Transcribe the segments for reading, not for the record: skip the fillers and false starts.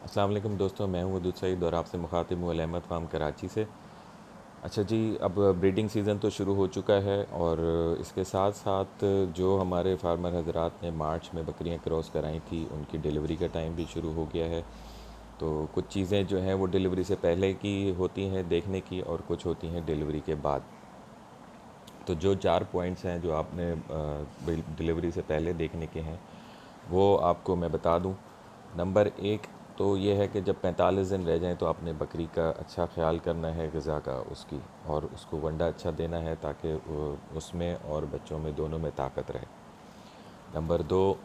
अस्सलाम वालेकुम दोस्तों, मैं हूँ वदूद सईद और आपसे मुखातिब हूँ अल अहमद फार्म कराची से। अच्छा जी, अब ब्रीडिंग सीज़न तो शुरू हो चुका है और इसके साथ साथ जो हमारे फार्मर हजरात ने मार्च में बकरियाँ क्रॉस कराई थी उनकी डिलीवरी का टाइम भी शुरू हो गया है। तो कुछ चीज़ें जो हैं वो डिलीवरी से पहले की होती हैं देखने की और कुछ होती हैं डिलीवरी के बाद। तो जो 4 पॉइंट्स हैं जो आपने डिलीवरी से पहले देखने के हैं वो आपको मैं बता दूं। नंबर 1 तो ये है कि जब 45 दिन रह जाएं तो आपने बकरी का अच्छा ख्याल करना है ग़िज़ा का उसकी, और उसको वंडा अच्छा देना है ताकि उसमें और बच्चों में दोनों में ताकत रहे। नंबर 2,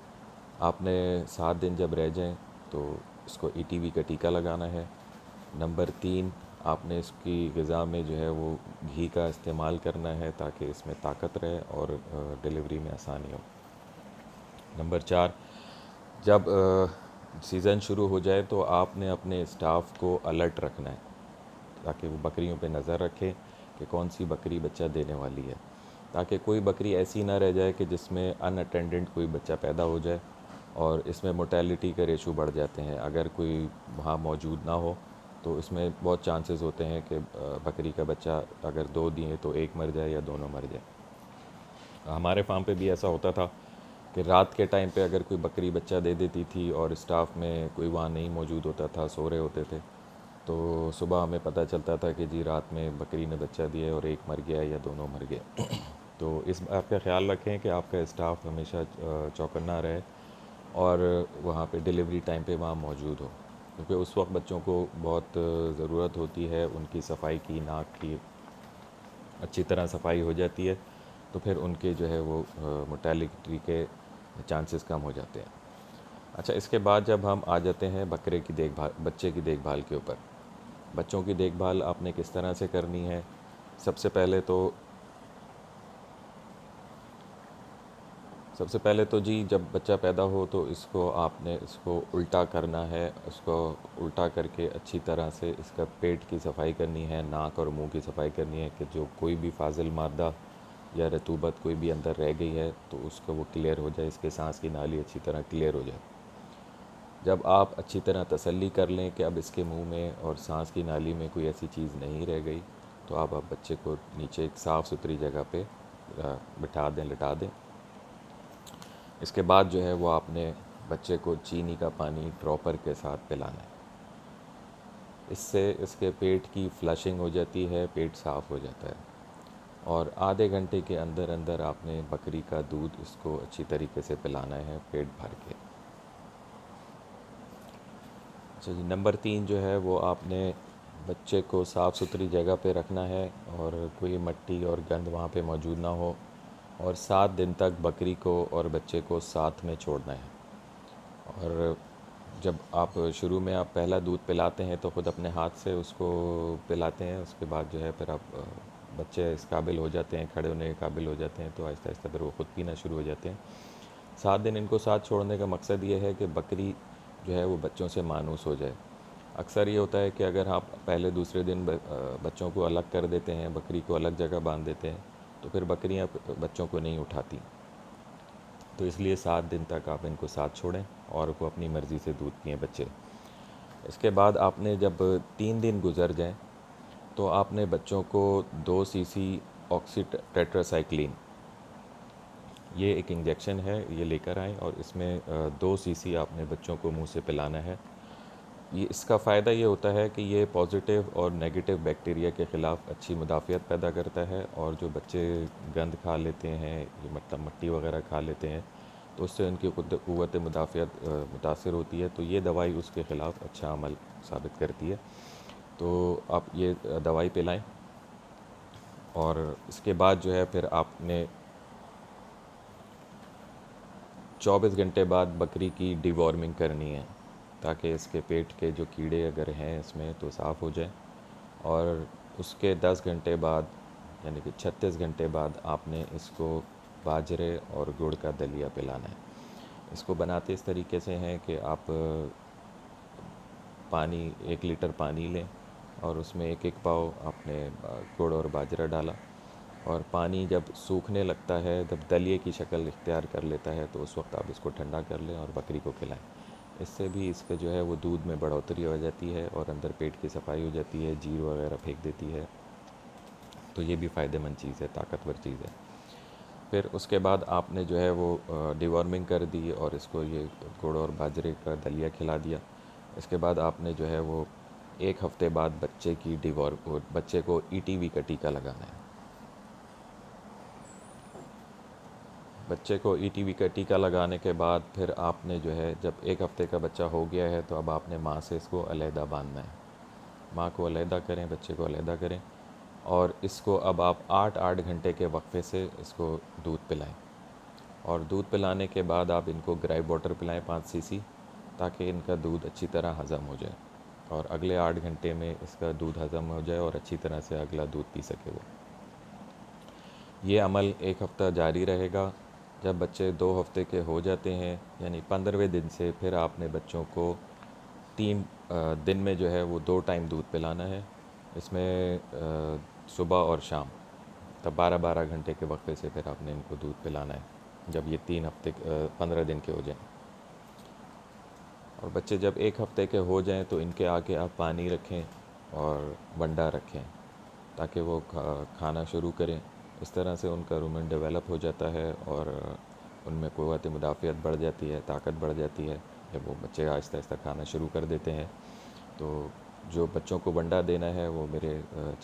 आपने 7 दिन जब रह जाएं तो इसको ईटीवी का टीका लगाना है। नंबर 3, आपने इसकी ग़िज़ा में जो है वो घी का इस्तेमाल करना है ताकि इसमें ताकत रहे और डिलीवरी में आसानी हो। नंबर 4, जब सीज़न शुरू हो जाए तो आपने अपने स्टाफ को अलर्ट रखना है ताकि वो बकरियों पे नज़र रखें कि कौन सी बकरी बच्चा देने वाली है, ताकि कोई बकरी ऐसी ना रह जाए कि जिसमें अनअटेंडेंट कोई बच्चा पैदा हो जाए और इसमें मोर्टेलिटी के रेशो बढ़ जाते हैं। अगर कोई वहाँ मौजूद ना हो तो इसमें बहुत चांसेस होते हैं कि बकरी का बच्चा अगर 2 दिए तो एक मर जाए या दोनों मर जाए। हमारे फार्म पे भी ऐसा होता था कि रात के टाइम पे अगर कोई बकरी बच्चा दे देती थी और स्टाफ में कोई वहाँ नहीं मौजूद होता था, सो रहे होते थे, तो सुबह हमें पता चलता था कि जी रात में बकरी ने बच्चा दिया और एक मर गया या दोनों मर गए। तो इस बात का ख्याल रखें कि आपका स्टाफ हमेशा चौकन्ना रहे और वहाँ पे डिलीवरी टाइम पे वहाँ मौजूद हो, क्योंकि उस वक्त बच्चों को बहुत ज़रूरत होती है उनकी सफाई की, नाक की अच्छी तरह सफाई हो जाती है तो फिर उनके जो है वो मोर्टेलिटी के चांसेस कम हो जाते हैं। अच्छा, इसके बाद जब हम आ जाते हैं बकरे की देखभाल, बच्चे की देखभाल के ऊपर। बच्चों की देखभाल आपने किस तरह से करनी है? सबसे पहले तो जी जब बच्चा पैदा हो तो इसको उल्टा करना है, उसको उल्टा करके अच्छी तरह से इसका पेट की सफाई करनी है, नाक और मुंह की सफाई करनी है कि जो कोई भी फाजिल मादा या रतूबत कोई भी अंदर रह गई है तो उसको वो क्लियर हो जाए, इसके सांस की नाली अच्छी तरह क्लियर हो जाए। जब आप अच्छी तरह तसल्ली कर लें कि अब इसके मुंह में और सांस की नाली में कोई ऐसी चीज़ नहीं रह गई तो आप बच्चे को नीचे एक साफ़ सुथरी जगह पे बिठा दें, लिटा दें। इसके बाद जो है वो आपने बच्चे को चीनी का पानी ड्रॉपर के साथ पिलाना है। इससे इसके पेट की फ्लशिंग हो जाती है, पेट साफ़ हो जाता है और आधे घंटे के अंदर अंदर आपने बकरी का दूध इसको अच्छी तरीके से पिलाना है पेट भर के। अच्छा जी, नंबर 3 जो है वो आपने बच्चे को साफ़ सुथरी जगह पे रखना है और कोई मिट्टी और गंद वहाँ पे मौजूद ना हो, और 7 दिन तक बकरी को और बच्चे को साथ में छोड़ना है। और जब आप शुरू में आप पहला दूध पिलाते हैं तो ख़ुद अपने हाथ से उसको पिलाते हैं, उसके बाद जो है फिर आप बच्चे इस काबिल हो जाते हैं, खड़े होने के काबिल हो जाते हैं तो आहिस्ता आहिस्ता फिर वो ख़ुद पीना शुरू हो जाते हैं। 7 दिन इनको साथ छोड़ने का मकसद ये है कि बकरी जो है वो बच्चों से मानूस हो जाए। अक्सर ये होता है कि अगर आप पहले दूसरे दिन बच्चों को अलग कर देते हैं, बकरी को अलग जगह बांध देते हैं तो फिर बकरियां बच्चों को नहीं उठाती। तो इसलिए 7 दिन तक आप इनको साथ छोड़ें और वो अपनी मर्ज़ी से दूध पिएँ बच्चे। इसके बाद आपने जब 3 दिन गुज़र जाएँ तो आपने बच्चों को 2 सीसी ऑक्सी टेट्रासाइक्लिन, ये एक इंजेक्शन है, ये लेकर आएँ और इसमें 2 सीसी आपने बच्चों को मुंह से पिलाना है। ये इसका फ़ायदा ये होता है कि ये पॉजिटिव और नेगेटिव बैक्टीरिया के ख़िलाफ़ अच्छी मुदाफ़ियत पैदा करता है, और जो बच्चे गंद खा लेते हैं, ये मतलब मिट्टी वगैरह खा लेते हैं तो उससे उनकी क़ुव्वत मुदाफ़ियत मुतासर होती है, तो ये दवाई उसके ख़िलाफ़ अच्छा अमल साबित करती है। तो आप ये दवाई पिलाएँ और इसके बाद जो है फिर आपने 24 घंटे बाद बकरी की डिवॉर्मिंग करनी है ताकि इसके पेट के जो कीड़े अगर हैं इसमें तो साफ़ हो जाए, और उसके 10 घंटे बाद यानी कि 36 घंटे बाद आपने इसको बाजरे और गुड़ का दलिया पिलाना है। इसको बनाते इस तरीके से हैं कि आप पानी 1 लीटर पानी लें और उसमें एक एक पाव आपने गुड़ और बाजरा डाला, और पानी जब सूखने लगता है, जब दलिए की शक्ल इख्तियार कर लेता है तो उस वक्त आप इसको ठंडा कर लें और बकरी को खिलाएं। इससे भी इस पे जो है वो दूध में बढ़ोतरी हो जाती है और अंदर पेट की सफाई हो जाती है, जीर वगैरह फेंक देती है। तो ये भी फ़ायदेमंद चीज़ है, ताकतवर चीज़ है। फिर उसके बाद आपने जो है वो डिवॉर्मिंग कर दी और इसको ये गुड़ और बाजरे का दलिया खिला दिया। इसके बाद आपने जो है वो 1 हफ़्ते बाद बच्चे को ईटीवी का टीका लगाना है। बच्चे को ईटीवी का टीका लगाने के बाद फिर आपने जो है, जब 1 हफ़्ते का बच्चा हो गया है तो अब आपने माँ से इसको अलहदा बांधना है। माँ को अलहदा करें, बच्चे को अलहदा करें और इसको अब आप 8-8 घंटे के वक्फे से इसको दूध पिलाएं। और दूध पिलाने के बाद आप इनको ग्राइप वाटर पिलाएं 5 सीसी, ताकि इनका दूध अच्छी तरह हज़म हो जाए और अगले 8 घंटे में इसका दूध हज़म हो जाए और अच्छी तरह से अगला दूध पी सके वो। ये अमल 1 हफ़्ता जारी रहेगा। जब बच्चे 2 हफ़्ते के हो जाते हैं, यानी 15वें दिन से फिर आपने बच्चों को 3 दिन में जो है वो 2 टाइम दूध पिलाना है। इसमें सुबह और शाम, तब 12-12 घंटे के वक्फे से फिर आपने इनको दूध पिलाना है, जब ये 15 दिन के हो जाएं। और बच्चे जब 1 हफ़्ते के हो जाएं तो इनके आगे आप पानी रखें और वंडा रखें, ताकि वो खाना शुरू करें। इस तरह से उनका रूमेन डेवलप हो जाता है और उनमें क़ुव्वत मुदाफ़ियत बढ़ जाती है, ताकत बढ़ जाती है। जब वो बच्चे आहिस्ता आहिस्ता खाना शुरू कर देते हैं, तो जो बच्चों को वंडा देना है वो मेरे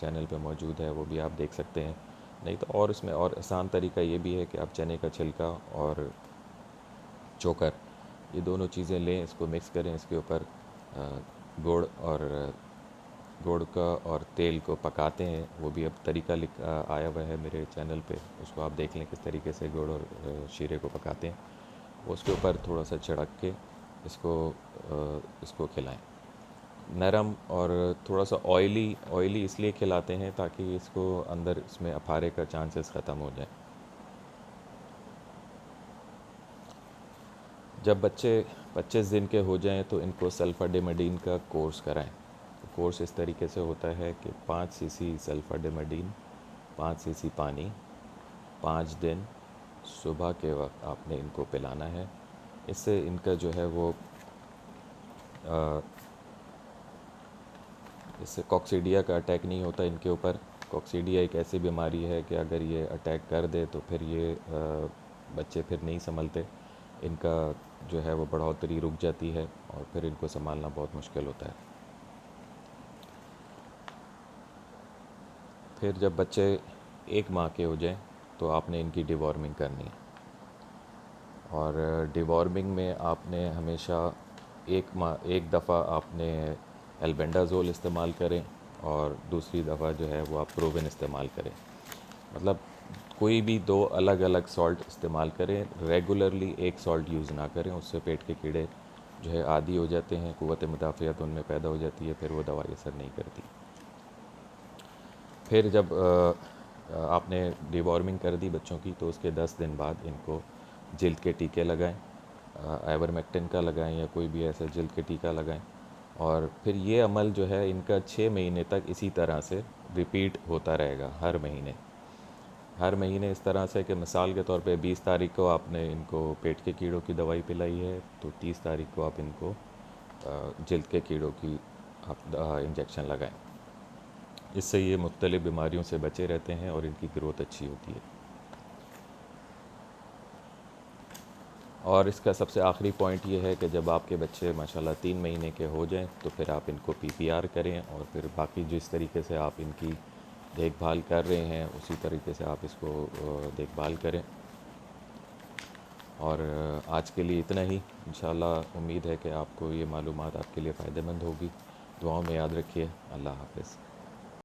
चैनल पे मौजूद है, वो भी आप देख सकते हैं। नहीं तो और इसमें और आसान तरीका ये भी है कि आप चने का छिलका और चोकर, ये दोनों चीज़ें लें, इसको मिक्स करें, इसके ऊपर गुड़ और गुड़ का और तेल को पकाते हैं। वो भी अब तरीका आया हुआ है मेरे चैनल पे, उसको आप देख लें किस तरीके से गुड़ और शीरे को पकाते हैं। वो उसके ऊपर थोड़ा सा छिड़क के इसको खिलाएं। नरम और थोड़ा सा ऑयली इसलिए खिलाते हैं ताकि इसको अंदर इसमें अफारे का चांसेस ख़त्म हो जाए। जब बच्चे 25 दिन के हो जाएं तो इनको सल्फाडिमाइडिन का कोर्स कराएं। तो कोर्स इस तरीके से होता है कि 5 सीसी सल्फाडिमाइडिन, 5 सीसी पानी, 5 दिन सुबह के वक्त आपने इनको पिलाना है। इससे इनका जो है वो इससे कॉक्सीडिया का अटैक नहीं होता इनके ऊपर। कॉक्सीडिया एक ऐसी बीमारी है कि अगर ये अटैक कर दे तो फिर ये बच्चे फिर नहीं संभलते। इनका जो है वो बढ़ोतरी रुक जाती है और फिर इनको संभालना बहुत मुश्किल होता है। फिर जब बच्चे 1 माह के हो जाएं तो आपने इनकी डिवॉर्मिंग करनी है। और डिवॉर्मिंग में आपने हमेशा 1 दफ़ा आपने एल्बेंडाज़ोल इस्तेमाल करें और दूसरी दफ़ा जो है वो आप प्रोविन इस्तेमाल करें। मतलब कोई भी 2 अलग अलग सॉल्ट इस्तेमाल करें, रेगुलरली एक सॉल्ट यूज़ ना करें, उससे पेट के कीड़े जो है आदी हो जाते हैं, क़ुव्वत मुदाफ़ियत उनमें पैदा हो जाती है, फिर वो दवाई असर नहीं करती। फिर जब आपने डिवॉर्मिंग कर दी बच्चों की, तो उसके 10 दिन बाद इनको जिल्द के टीके लगाएं, आइवरमेक्टिन का लगाएं या कोई भी ऐसा जिल्द के टीका लगाएं। और फिर ये अमल जो है इनका 6 महीने तक इसी तरह से रिपीट होता रहेगा, हर महीने इस तरह से कि मिसाल के तौर पे 20 तारीख को आपने इनको पेट के कीड़ों की दवाई पिलाई है, तो 30 तारीख को आप इनको जिल्द के कीड़ों की आप इंजेक्शन लगाएं। इससे ये मुख्तलिफ़ बीमारियों से बचे रहते हैं और इनकी ग्रोथ अच्छी होती है। और इसका सबसे आखिरी पॉइंट ये है कि जब आपके बच्चे माशाल्लाह 3 महीने के हो जाएं तो फिर आप इनको पीपीआर करें और फिर बाकी जिस तरीके से आप इनकी देखभाल कर रहे हैं उसी तरीके से आप इसको देखभाल करें। और आज के लिए इतना ही। इंशाल्लाह उम्मीद है कि आपको ये मालूमात आपके लिए फ़ायदेमंद होगी। दुआओं में याद रखिए। अल्लाह हाफ़िज़।